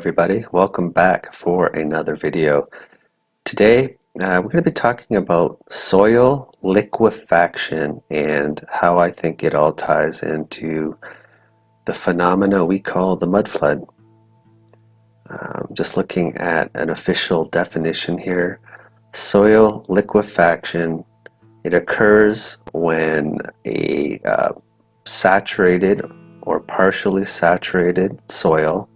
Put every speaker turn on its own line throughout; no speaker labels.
everybody, welcome back for another video. Today we're going to be talking about soil liquefaction and how I think it all ties into the phenomena we call the mud flood. Just looking at an official definition here, soil liquefaction, it occurs when a saturated or partially saturated soil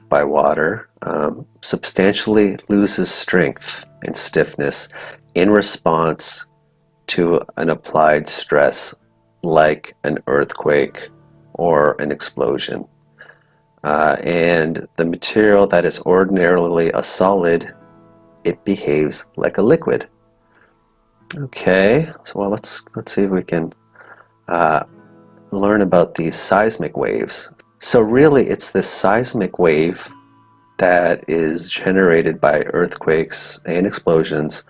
by water substantially loses strength and stiffness in response to an applied stress like an earthquake or an explosion. And the material that is ordinarily a solid, it behaves like a liquid. Okay, so let's see if we can learn about these seismic waves. So really it's this seismic wave that is generated by earthquakes and explosions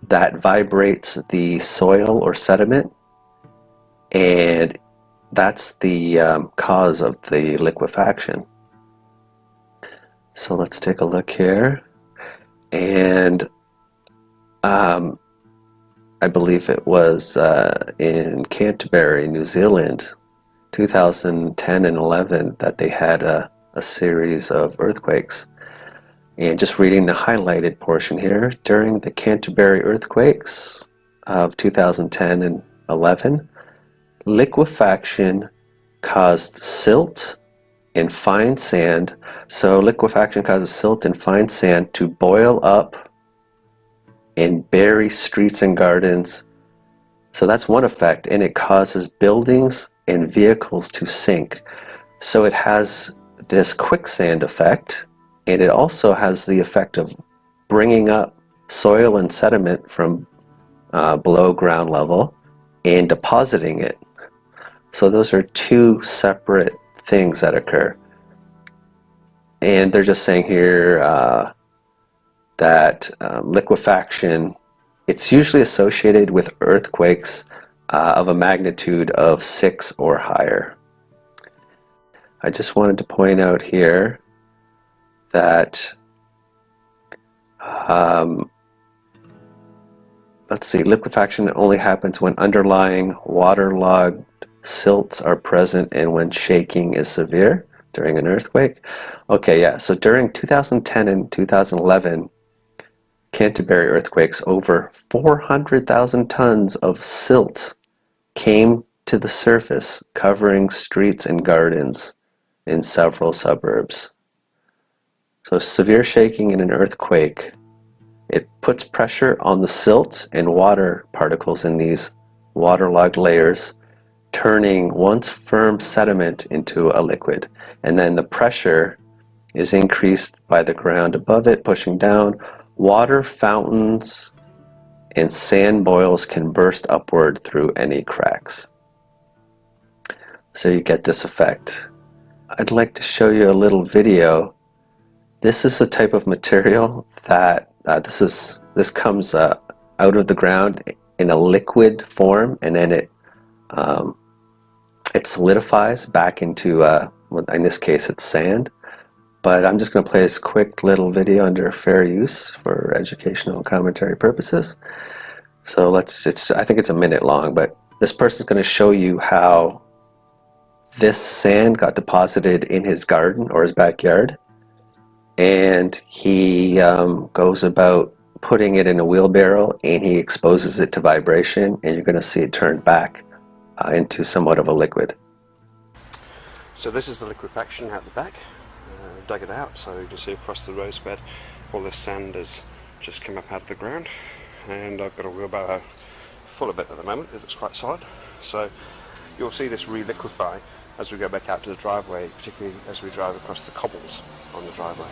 that vibrates the soil or sediment, and that's the cause of the liquefaction. So let's take a look here, and I believe it was in Canterbury, New Zealand, 2010 and 11 that they had a series of earthquakes. And just reading the highlighted portion here, during the Canterbury earthquakes of 2010 and 11, liquefaction caused silt and fine sand. So liquefaction causes silt and fine sand to boil up and bury streets and gardens. So that's one effect, and it causes buildings and vehicles to sink. So it has this quicksand effect, and it also has the effect of bringing up soil and sediment from below ground level and depositing it. So those are two separate things that occur. And they're just saying here that liquefaction, it's usually associated with earthquakes of a magnitude of 6 or higher. I just wanted to point out here that let's see, liquefaction only happens when underlying waterlogged silts are present and when shaking is severe during an earthquake. Okay, yeah, so during 2010 and 2011 Canterbury earthquakes, over 400,000 tons of silt came to the surface, covering streets and gardens in several suburbs. So severe shaking in an earthquake, it puts pressure on the silt and water particles in these waterlogged layers, turning once firm sediment into a liquid. And then the pressure is increased by the ground above it, pushing down. Water fountains and sand boils can burst upward through any cracks. So you get this effect. I'd like to show you a little video. This is a type of material that this comes out of the ground in a liquid form, and then it solidifies back into in this case it's sand. But I'm just going to play this quick little video under fair use for educational and commentary purposes. So I think it's a minute long, but this person's going to show you how this sand got deposited in his garden or his backyard, and he goes about putting it in a wheelbarrow, and he exposes it to vibration, and you're going to see it turn back into somewhat of a liquid.
So this is the liquefaction out the back. Dug it out, so you can see across the rose bed all this sand has just come up out of the ground, and I've got a wheelbarrow full of it at the moment. It looks quite solid, so you'll see this re-liquefy as we go back out to the driveway, particularly as we drive across the cobbles on the driveway.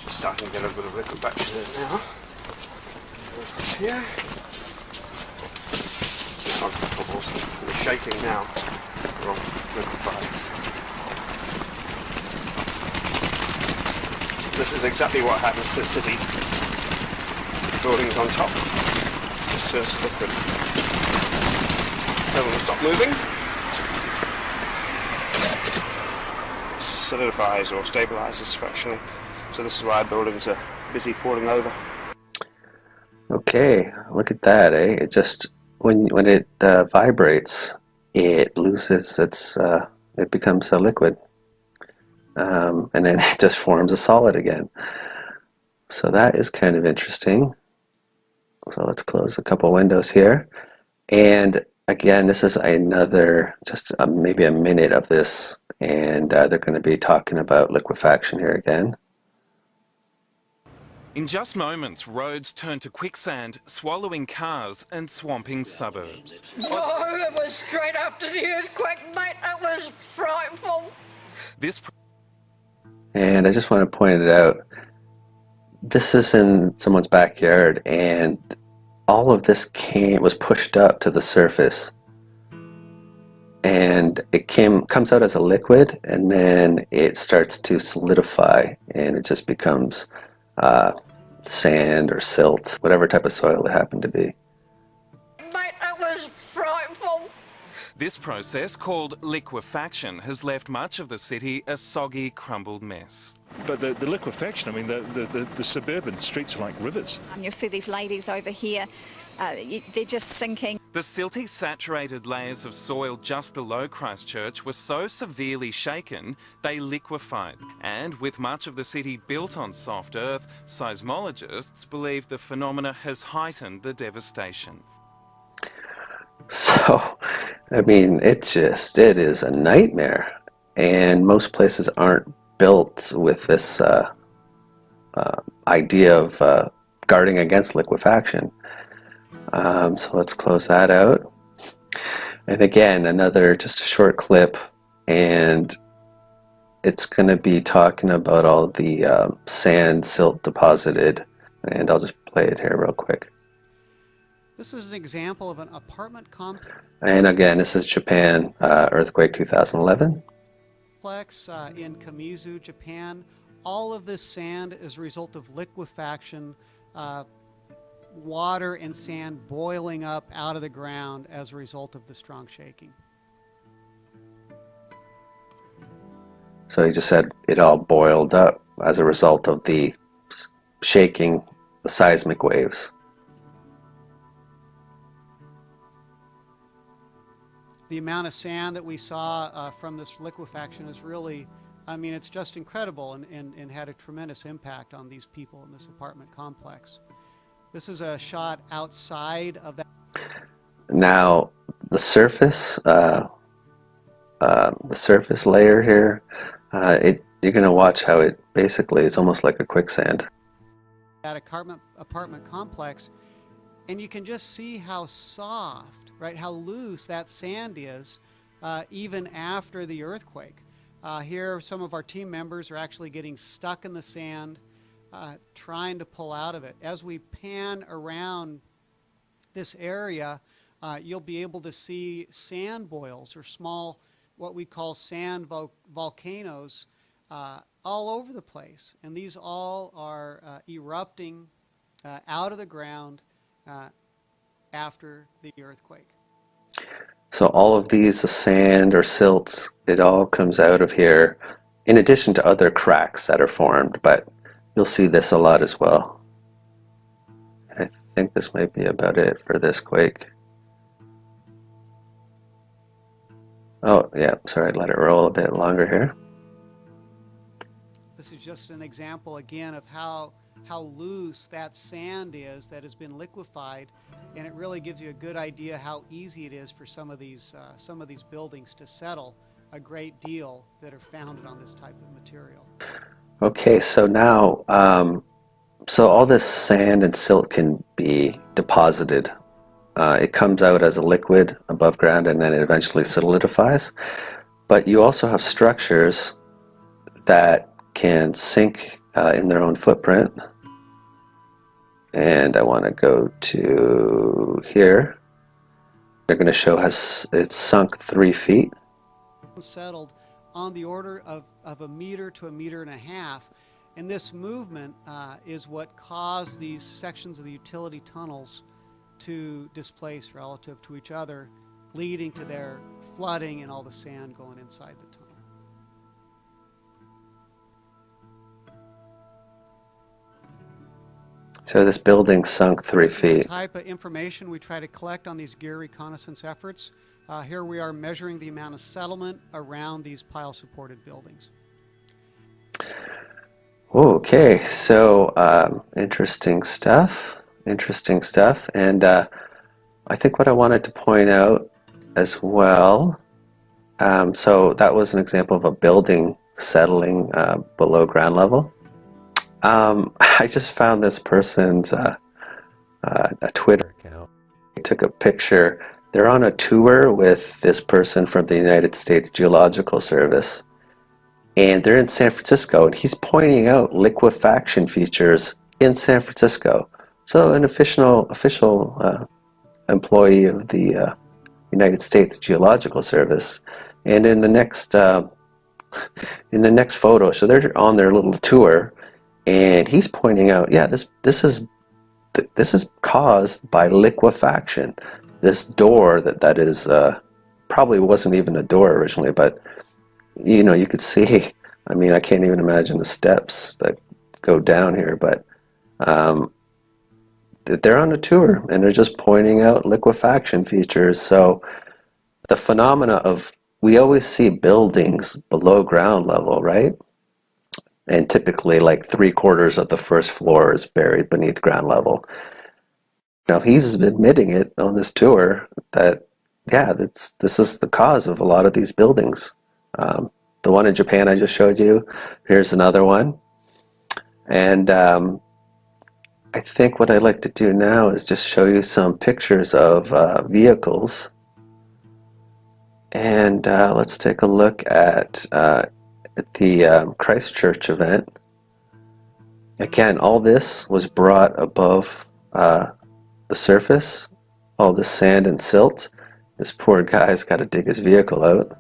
Starting to get a bit of liquid back in there now. Here. crystals that are shaking now are all liquefied. This is exactly what happens to the city. Buildings on top just turns to liquid. Tell them to stop moving. Solidifies or stabilizes fractionally. So this is why buildings are busy falling over.
Okay, look at that, eh? It just when it vibrates, it loses its it becomes a liquid, and then it just forms a solid again. So that is kind of interesting. So let's close a couple windows here, and again, this is another just maybe a minute of this, and they're going to be talking about liquefaction here again.
In just moments, roads turned to quicksand, swallowing cars and swamping suburbs.
Oh, it was straight after the earthquake, mate. It was frightful.
And I just want to point it out. This is in someone's backyard, and all of this was pushed up to the surface, and it comes out as a liquid, and then it starts to solidify, and it just becomes sand or silt, whatever type of soil it happened to be.
Mate, it was frightful.
This process, called liquefaction, has left much of the city a soggy, crumbled mess.
But the liquefaction, I mean, the suburban streets are like rivers.
You'll see these ladies over here, they're just sinking.
The silty, saturated layers of soil just below Christchurch were so severely shaken, they liquefied. And with much of the city built on soft earth, seismologists believe the phenomena has heightened the devastation.
So, I mean, it is a nightmare. And most places aren't built with this idea of guarding against liquefaction. So let's close that out. And again, just a short clip, and it's going to be talking about all the sand, silt deposited, and I'll just play it here real quick.
This is an example of an apartment complex.
And again, this is Japan, earthquake 2011.
In Kamizu, Japan. All of this sand is a result of liquefaction, water and sand boiling up out of the ground as a result of the strong shaking.
So he just said it all boiled up as a result of the shaking, the seismic waves.
The amount of sand that we saw from this liquefaction is really, I mean, it's just incredible, and had a tremendous impact on these people in this apartment complex. This is a shot outside of that.
Now, the surface layer here, you're going to watch how it basically is almost like a quicksand.
That apartment complex, and you can just see how soft, right, how loose that sand is, even after the earthquake. Here, some of our team members are actually getting stuck in the sand, trying to pull out of it. As we pan around this area, you'll be able to see sand boils, or small, what we call sand volcanoes, all over the place. And these all are erupting out of the ground after the earthquake.
So all of these, the sand or silt, it all comes out of here, in addition to other cracks that are formed, but you'll see this a lot as well. I think this might be about it for this quake. Oh, yeah, sorry, let it roll a bit longer here.
This is just an example, again, of how loose that sand is that has been liquefied, and it really gives you a good idea how easy it is for some of these buildings to settle a great deal that are founded on this type of material.
Okay, so now, so all this sand and silt can be deposited. It comes out as a liquid above ground, and then it eventually solidifies. But you also have structures that can sink in their own footprint. And I want to go to here. they're going to show has it's sunk 3 feet.
Settled on the order of a meter to a meter and a half. And this movement is what caused these sections of the utility tunnels to displace relative to each other, leading to their flooding and all the sand going inside the tunnel.
So this building sunk 3
This is
feet.
the type of information we try to collect on these gear reconnaissance efforts. Here we are measuring the amount of settlement around these pile-supported buildings.
Okay, so interesting stuff. Interesting stuff. And I think what I wanted to point out as well, so that was an example of a building settling below ground level. I just found this person's a Twitter account. They took a picture. They're on a tour with this person from the United States Geological Service, and they're in San Francisco, and he's pointing out liquefaction features in San Francisco. So an official employee of the United States Geological Service, and in the next photo, so they're on their little tour, and he's pointing out, yeah, this is caused by liquefaction. This door that is probably wasn't even a door originally, but you know, you could see, I mean, I can't even imagine the steps that go down here, but they're on a tour and they're just pointing out liquefaction features. So the phenomena of, we always see buildings below ground level, right? And typically like 3/4 of the first floor is buried beneath ground level. Now he's admitting it on this tour that, yeah, this is the cause of a lot of these buildings. The one in Japan I just showed you, here's another one. And I think what I'd like to do now is just show you some pictures of vehicles. And let's take a look at the Christchurch event. Again, all this was brought above the surface, all this sand and silt. This poor guy's got to dig his vehicle out.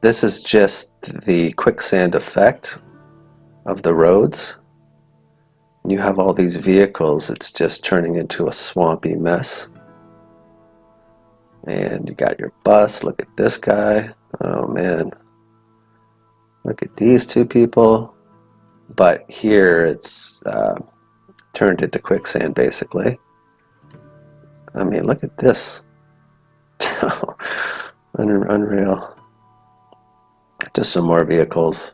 This is just the quicksand effect of the roads. You have all these vehicles, it's just turning into a swampy mess. And you got your bus, look at this guy, oh man. Look at these two people. But here it's turned into quicksand basically. I mean, look at this. Unreal. Just some more vehicles.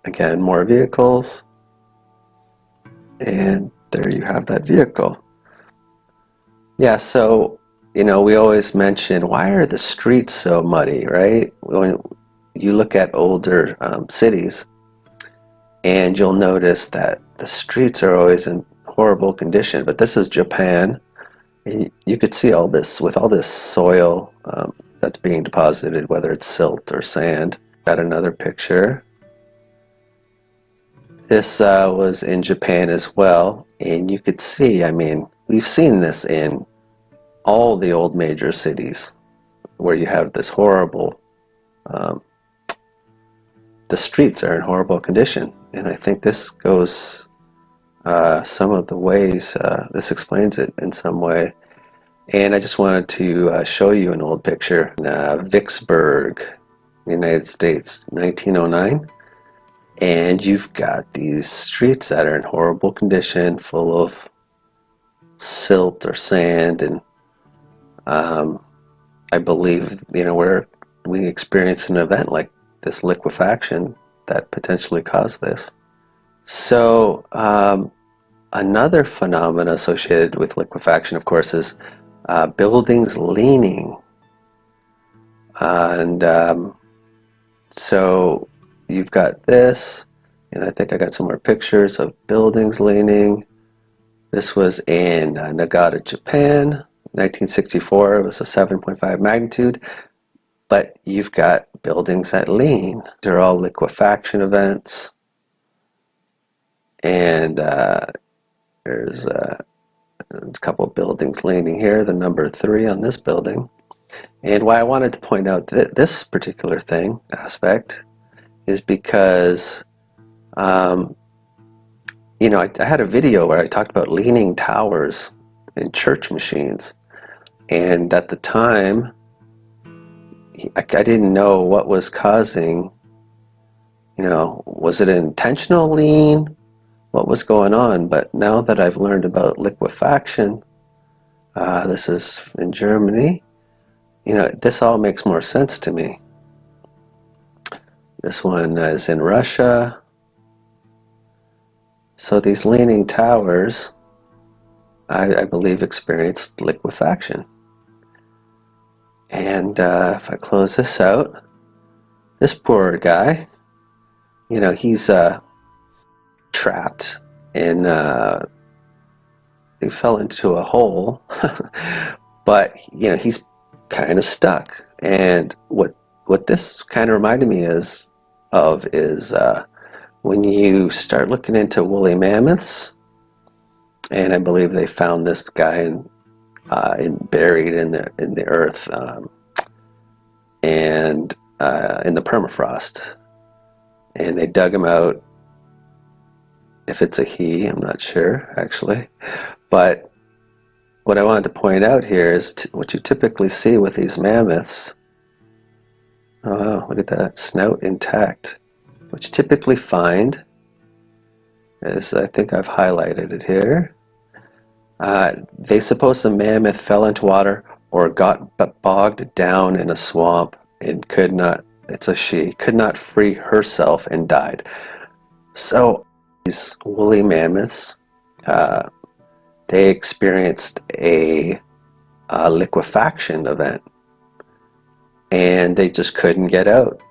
Again, more vehicles. And there you have that vehicle. Yeah, so, you know, we always mention, why are the streets so muddy, right? When you look at older cities, and you'll notice that the streets are always in horrible condition. But this is Japan. And you could see all this, with all this soil that's being deposited, whether it's silt or sand. Got another picture. This was in Japan as well, and you could see, I mean, we've seen this in all the old major cities where you have this horrible, the streets are in horrible condition. And I think this goes some of the ways, this explains it in some way. And I just wanted to show you an old picture in Vicksburg, United States, 1909. And you've got these streets that are in horrible condition, full of silt or sand, and I believe, you know, where we experienced an event like this liquefaction that potentially caused this. So another phenomenon associated with liquefaction, of course, is buildings leaning. And so you've got this, and I think I got some more pictures of buildings leaning. This was in Nagata, Japan, 1964. It was a 7.5 magnitude. But you've got buildings that lean. They're all liquefaction events. And There's a couple of buildings leaning here, the number 3 on this building. And why I wanted to point out this particular aspect, is because, you know, I had a video where I talked about leaning towers in church machines. And at the time, I didn't know what was causing, you know, was it an intentional lean? What was going on? But now that I've learned about liquefaction, this is in Germany, you know, this all makes more sense to me. This one is in Russia. So these leaning towers, I believe, experienced liquefaction. And if I close this out, this poor guy, you know, he's trapped in, he fell into a hole, but, you know, he's kind of stuck. And what this kind of reminded me of is when you start looking into woolly mammoths, and I believe they found this guy buried in the earth, and in the permafrost, and they dug him out. If it's a he, I'm not sure actually, but what I wanted to point out here is what you typically see with these mammoths. Oh wow, look at that, snout intact. What you typically find is, I think I've highlighted it here, they suppose the mammoth fell into water or got bogged down in a swamp and could not, it's a she, could not free herself and died. So these woolly mammoths, they experienced a liquefaction event, and they just couldn't get out.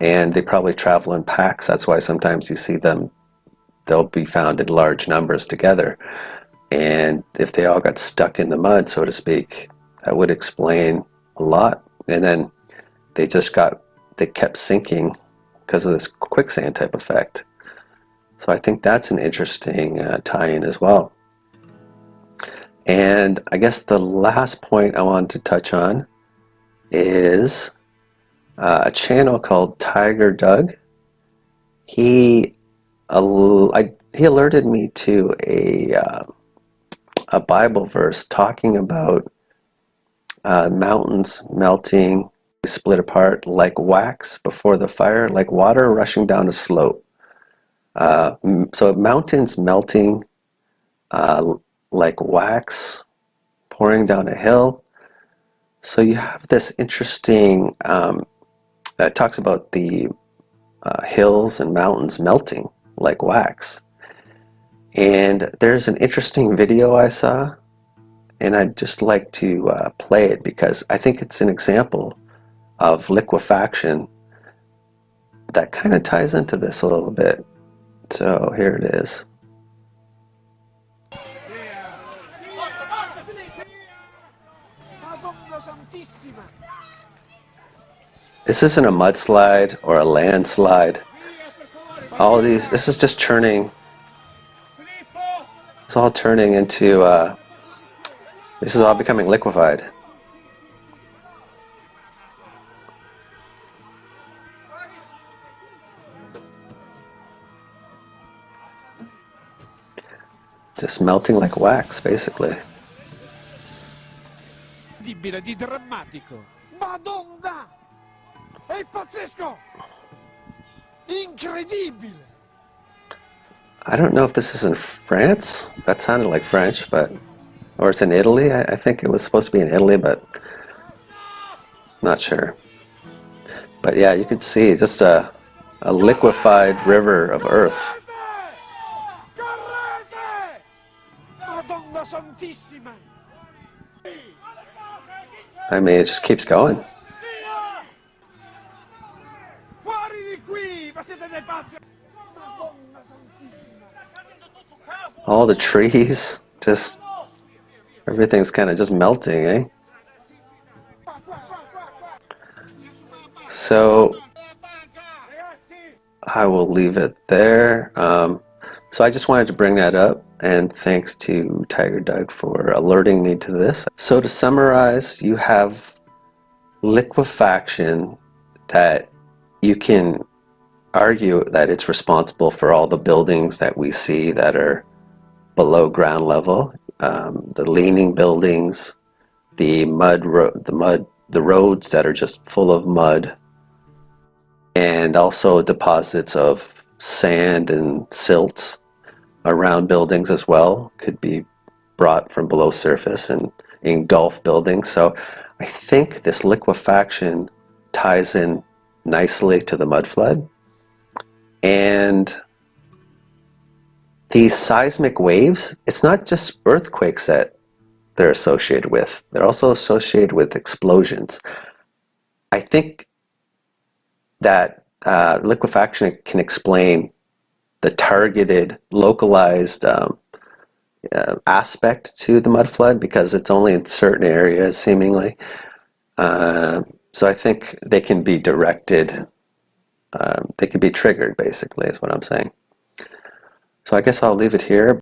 And they probably travel in packs. That's why sometimes you see them, they'll be found in large numbers together. And if they all got stuck in the mud, so to speak, that would explain a lot. And then they kept sinking because of this quicksand type effect. So I think that's an interesting tie-in as well. And I guess the last point I wanted to touch on is a channel called Tiger Doug. He alerted me to a Bible verse talking about mountains melting, split apart like wax before the fire, like water rushing down a slope. So mountains melting like wax pouring down a hill. So you have this interesting, that talks about the hills and mountains melting like wax. And there's an interesting video I saw, and I'd just like to play it because I think it's an example of liquefaction that kind of ties into this a little bit. So here it is. This isn't a mudslide or a landslide. All these, this is just turning. It's all turning into, this is all becoming liquefied. Just melting like wax, basically.
Di drammatico. Madonna! È pazzesco! Incredibile!
I don't know if this is in France. That sounded like French, but, or it's in Italy. I think it was supposed to be in Italy, but not sure. But yeah, you could see just a liquefied river of earth.
Madonna Santissima!
I mean, it just keeps going.
Fuori di qui! Ma siete dei pazzi! Madonna Santissima!
All the trees, just everything's kind of just melting, eh? So I will leave it there. So I just wanted to bring that up, and thanks to Tiger Doug for alerting me to this. So to summarize, you have liquefaction that you can argue that it's responsible for all the buildings that we see that are below ground level, the leaning buildings, the the roads that are just full of mud, and also deposits of sand and silt around buildings as well could be brought from below surface and engulf buildings. So I think this liquefaction ties in nicely to the mud flood. And these seismic waves, it's not just earthquakes that they're associated with. They're also associated with explosions. I think that liquefaction can explain the targeted, localized aspect to the mud flood because it's only in certain areas, seemingly. So I think they can be directed, they can be triggered, basically, is what I'm saying. So I guess I'll leave it here.